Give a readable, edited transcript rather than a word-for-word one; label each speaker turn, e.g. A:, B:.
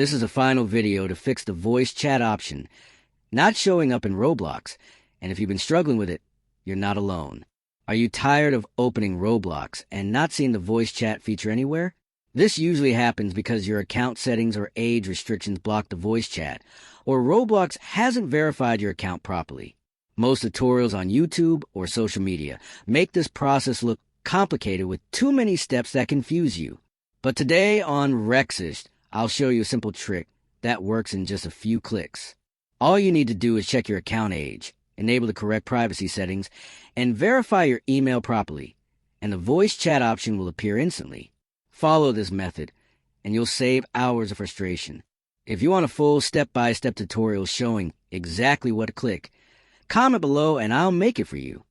A: This is a final video to fix the voice chat option not showing up in Roblox, and if you've been struggling with it, you're not alone. Are you tired of opening Roblox and not seeing the voice chat feature anywhere? This usually happens because your account settings or age restrictions block the voice chat, or Roblox hasn't verified your account properly. Most tutorials on YouTube or social media make this process look complicated with too many steps that confuse you. But today on Rexist, I'll show you a simple trick that works in just a few clicks. All you need to do is check your account age, enable the correct privacy settings, and verify your email properly, and the voice chat option will appear instantly. Follow this method, and you'll save hours of frustration. If you want a full step-by-step tutorial showing exactly what to click, comment below and I'll make it for you.